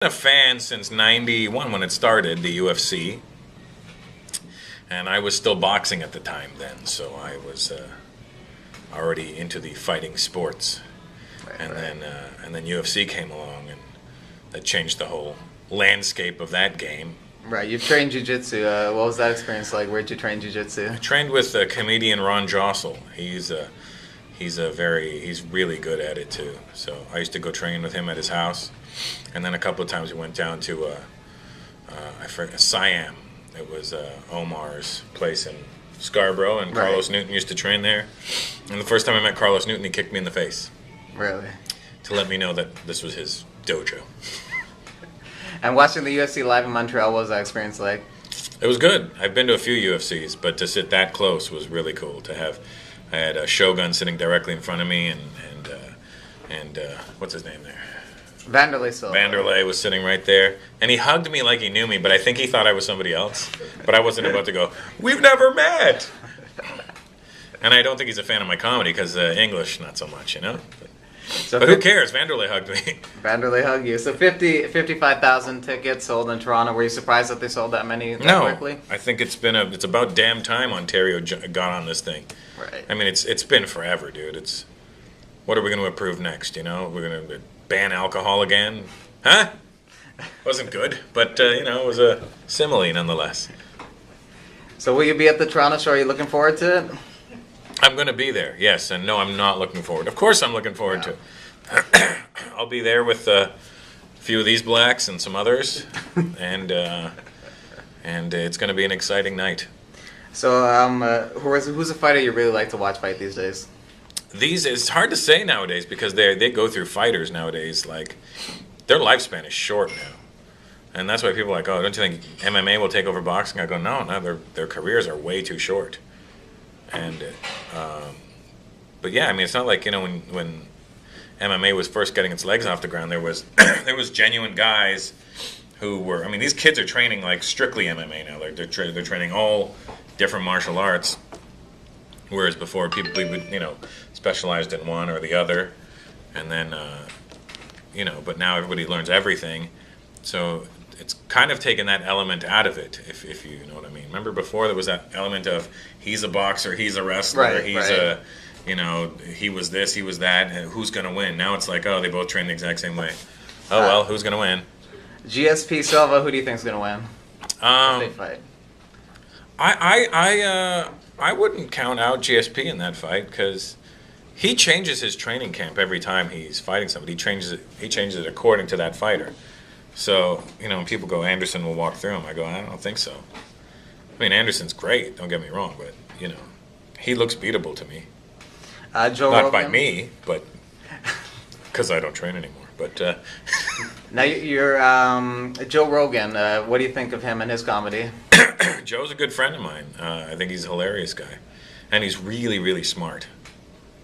A fan since '91 when it started, the UFC, and I was still boxing at the time then, so I was already into the fighting sports, and then UFC came along, and that changed the whole landscape of that game. Right, you've trained jiu-jitsu. What was that experience like? Where'd you train jiu-jitsu? I trained with comedian Ron Jossel. He's really good at it too. So I used to go train with him at his house, and then a couple of times we went down to I forget, Siam. It was Omar's place in Scarborough, and Carlos Newton used to train there. And the first time I met Carlos Newton, he kicked me in the face. Really? To let me know that this was his dojo. And watching the UFC live in Montreal, what was that experience like? It was good. I've been to a few UFCs, but to sit that close was really cool. I had a Shogun sitting directly in front of me, and what's his name there? Vanderlei Silva. Vanderlei was sitting right there, and he hugged me like he knew me, but I think he thought I was somebody else. But I wasn't about to go, "We've never met." And I don't think he's a fan of my comedy because English, not so much, you know. But who cares? Vanderlei hugged me. Vanderlei hugged you. So 55,000 tickets sold in Toronto. Were you surprised that they sold that many that quickly? I think it's about damn time Ontario got on this thing. Right. I mean, it's been forever, dude. What are we going to approve next? You know, we're going to ban alcohol again? Huh? Wasn't good, but it was a simile nonetheless. So will you be at the Toronto show? Are you looking forward to it? I'm going to be there, yes, and no, I'm not looking forward. Of course I'm looking forward to it. I'll be there with a few of these blacks and some others, and it's going to be an exciting night. So who's a fighter you really like to watch fight these days? It's hard to say nowadays because they go through fighters nowadays, like their lifespan is short now. And that's why people are like, oh, don't you think MMA will take over boxing? I go, no, their careers are way too short. And but yeah, I mean, it's not like when MMA was first getting its legs off the ground, there was genuine guys who were. I mean, these kids are training like strictly MMA now. Like they're training all different martial arts, whereas before people would specialized in one or the other, and then But now everybody learns everything, so it's kind of taken that element out of it, if you know what I mean. Remember before there was that element of he's a boxer, he's a wrestler, he was this, he was that, and who's going to win? Now it's like, oh, they both train the exact same way. Oh, well, who's going to win? GSP Silva, who do you think's going to win? If they fight. I wouldn't count out GSP in that fight because he changes his training camp every time he's fighting somebody. He changes it according to that fighter. So, when people go, Anderson will walk through him, I go, I don't think so. I mean, Anderson's great, don't get me wrong, but, he looks beatable to me. Joe Not Rogan. by me, but because I don't train anymore. But now you're Joe Rogan. What do you think of him and his comedy? Joe's a good friend of mine. I think he's a hilarious guy. And he's really, really smart.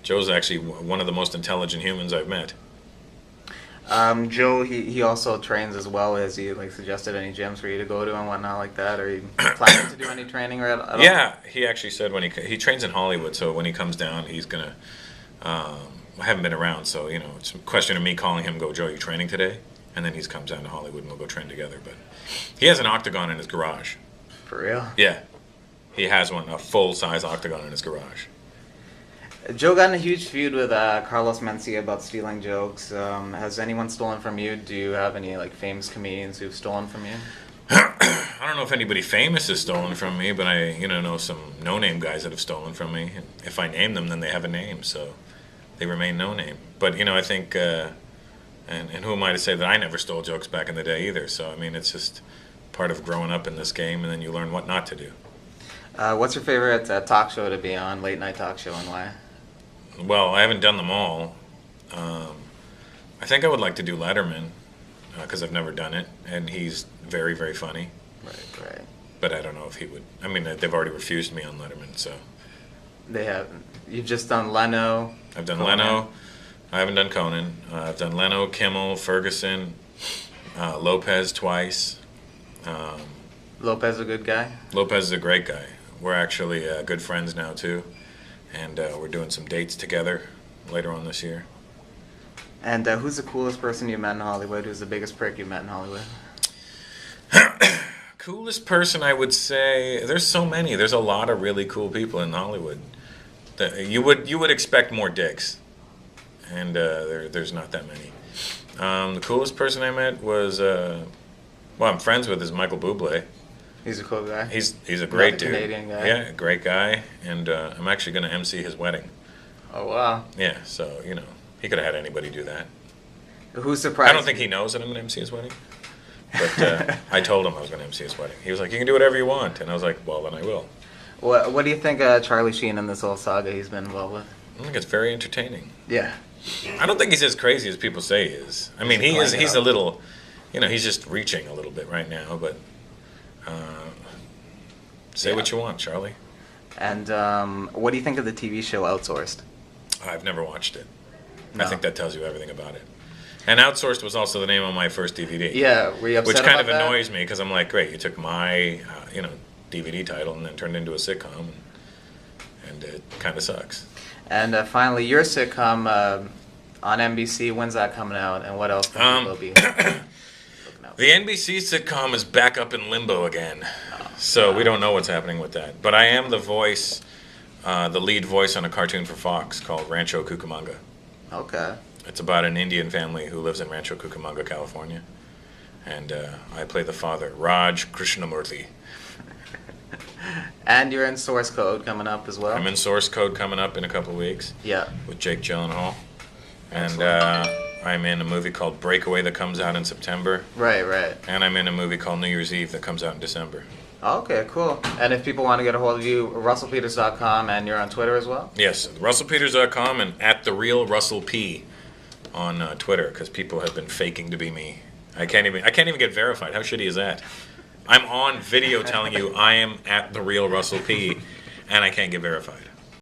Joe's actually one of the most intelligent humans I've met. Joe, he also trains as well. Has he suggested any gyms for you to go to and whatnot like that? Are you planning to do any training or at all? Yeah, he actually said he trains in Hollywood, so when he comes down, he's gonna. I haven't been around, so it's a question of me calling him, go, Joe, you training today? And then he comes down to Hollywood and we'll go train together. But he has an octagon in his garage. For real? Yeah, he has a full-size octagon in his garage. Joe got in a huge feud with Carlos Mencia about stealing jokes. Has anyone stolen from you? Do you have any famous comedians who've stolen from you? I don't know if anybody famous has stolen from me, but I know some no-name guys that have stolen from me. And if I name them, then they have a name, so they remain no-name. But I think, and who am I to say that I never stole jokes back in the day either? So I mean, it's just part of growing up in this game, and then you learn what not to do. What's your favorite talk show to be on, late night talk show, and why? Well, I haven't done them all. I think I would like to do Letterman because I've never done it, and he's very, very funny. Right. But I don't know if he would. I mean, they've already refused me on Letterman, so. They have. You've just done Leno. I've done Conan. Leno. I haven't done Conan. I've done Leno, Kimmel, Ferguson, Lopez twice. Lopez a good guy? Lopez is a great guy. We're actually good friends now, too. And we're doing some dates together later on this year. And who's the coolest person you met in Hollywood? Who's the biggest prick you met in Hollywood? Coolest person, I would say, there's so many. There's a lot of really cool people in Hollywood. You would expect more dicks, and there's not that many. The coolest person I met was, I'm friends with, is Michael Bublé. He's a cool guy. He's a great dude. Canadian guy. Yeah, great guy, and I'm actually going to MC his wedding. Oh wow. Yeah, so he could have had anybody do that. Who's surprised? I don't think he knows that I'm going to MC his wedding. But I told him I was going to MC his wedding. He was like, "You can do whatever you want," and I was like, "Well, then I will." What do you think Charlie Sheen in this whole saga he's been involved with? I think it's very entertaining. Yeah. I don't think he's as crazy as people say he is. I mean, he is. He's a little, he's just reaching a little bit right now. But say what you want, Charlie. And what do you think of the TV show Outsourced? I've never watched it. No. I think that tells you everything about it. And Outsourced was also the name of my first DVD. Yeah, were you upset which kind about of annoys me because I'm like, great, you took my, DVD title and then turned it into a sitcom, and it kind of sucks. And finally, your sitcom on NBC, when's that coming out, and what else will be looking out? The NBC sitcom is back up in limbo again, so we don't know what's happening with that. But I am the voice, the lead voice on a cartoon for Fox called Rancho Cucamonga. Okay. It's about an Indian family who lives in Rancho Cucamonga, California. And I play the father, Raj Krishnamurthy. And you're in Source Code coming up as well? I'm in Source Code coming up in a couple of weeks. Yeah. With Jake Gyllenhaal. And I'm in a movie called Breakaway that comes out in September. Right. And I'm in a movie called New Year's Eve that comes out in December. Okay, cool. And if people want to get a hold of you, russellpeters.com, and you're on Twitter as well? Yes, russellpeters.com and @TheRealRussellP on Twitter, because people have been faking to be me. I can't even get verified. How shitty is that? I'm on video telling you I am @TheRealRussellP, and I can't get verified.